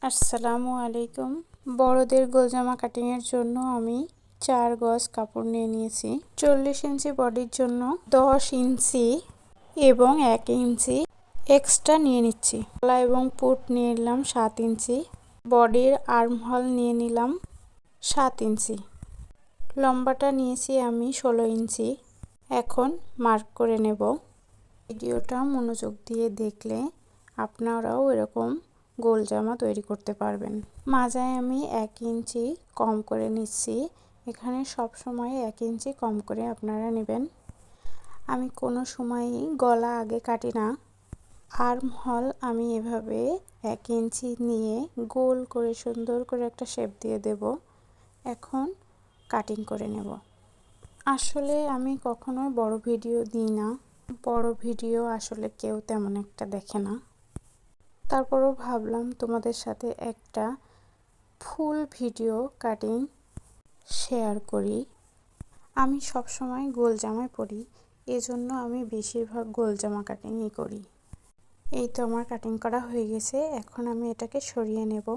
আসসালামু আলাইকুম। বড়দের গোলজামা কাটিংয়ের জন্য আমি 4 গজ কাপড় নিয়ে নিয়েছি। 40 ইঞ্চি বডির জন্য 10 ইঞ্চি এবং 1 ইঞ্চি এক্সট্রা নিয়ে নিচ্ছি। গলা এবং পুট নিয়ে নিলাম 7 ইঞ্চি। বডির আর্মহোল নিয়ে নিলাম 7 ইঞ্চি। লম্বাটা নিয়েছি আমি 16 ইঞ্চি। এখন মার্ক করে নেব। ভিডিওটা মনোযোগ দিয়ে দেখলে আপনারাও এরকম গোল জামা তৈরি করতে পারবেন। মাজায় আমি 1 ইঞ্চি কম করে নিচ্ছি। এখানে সব সময় 1 ইঞ্চি কম করে আপনারা নেবেন। আমি কোনো সময়ই গলা আগে কাটি না। আর্মহোল আমি এভাবে 1 ইঞ্চি নিয়ে গোল করে সুন্দর করে একটা শেপ দিয়ে দেব। এখন কাটিং করে নেব। আসলে আমি কখনোই বড় ভিডিও দিই না। বড় ভিডিও আসলে কেউ তেমন একটা দেখে না। তারপরও ভাবলাম তোমাদের সাথে একটা ফুল ভিডিও কাটিং শেয়ার করি। আমি সব সময় গোল জামাই পরি, এজন্য আমি বেশিরভাগ গোল জামা কাটিংই করি। এই তো আমার কাটিং করা হয়ে গেছে। এখন আমি এটাকে সরিয়ে নেব।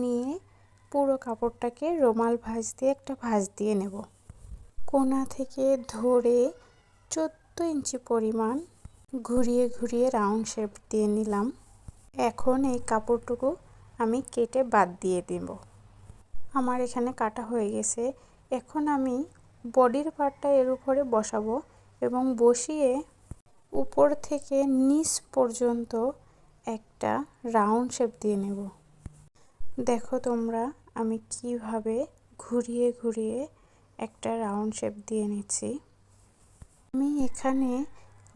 নিয়ে পুরো কাপড়টাকে রুমাল ভাঁজ দিয়ে একটা ভাঁজ দিয়ে নেব। কোণা থেকে ধরে 14 ইঞ্চি পরিমাণ ঘুরিয়ে ঘুরিয়ে রাউন্ড শেপ দিয়ে নিলাম। এখন এই কাপড়টুকু আমি কেটে বাদ দিয়ে দেব। আমার এখানে কাটা হয়ে গেছে। এখন আমি বডির পার্টটা এর উপরে বসাবো এবং বসিয়ে উপর থেকে নিচ পর্যন্ত একটা রাউন্ড শেপ দিয়ে নেব। দেখো তোমরা আমি কিভাবে ঘুরিয়ে ঘুরিয়ে একটা রাউন্ড শেপ দিয়ে নিচ্ছি। আমি এখানে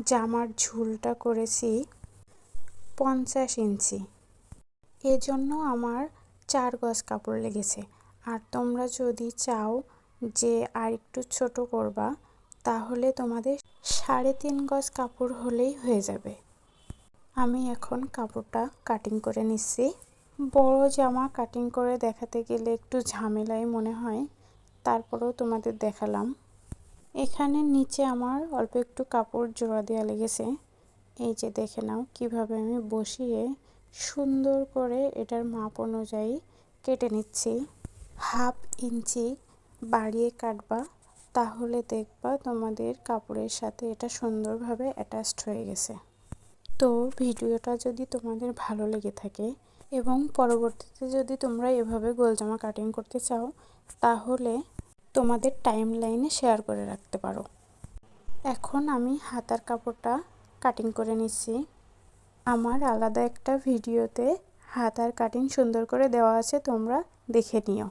জামার ঝুলটা করেছি 50 ইঞ্চি। এজন্য আমার 4 গজ কাপড় লেগেছে। আর তোমরা যদি চাও যে আর একটু ছোট করবা, তাহলে তোমাদের 3.5 গজ কাপড় হলেই হয়ে যাবে। আমি এখন কাপড়টা কাটিং করে নিচ্ছি। বড় জামা কাটিং করে দেখাতে গেলে একটু ঝামেলাই মনে হয়, তারপরেও তোমাদের দেখালাম। এখানে নিচে আমার অল্প একটু কাপড় জোড়া দেওয়া লেগেছে। এই যে দেখে নাও কিভাবে আমি বসিয়ে সুন্দর করে এটার মাপ অনুযায়ী কেটে নিচ্ছি। 1/2 ইঞ্চি বাড়িয়ে কাটবা, তাহলে দেখবা তোমাদের কাপড়ের সাথে এটা সুন্দরভাবে অ্যাটাচড হয়ে গেছে। তো ভিডিওটা যদি তোমাদের ভালো লেগে থাকে এবং পরবর্তীতে যদি তোমরা এভাবে গোলজামা কাটিং করতে চাও, তাহলে তোমাদের টাইমলাইনে শেয়ার করে রাখতে পারো। এখন আমি হাতার কাপড়টা কাটিং করে নিচ্ছি। আমার আলাদা একটা ভিডিওতে হাতার কাটিং সুন্দর করে দেওয়া আছে, তোমরা দেখে নিও।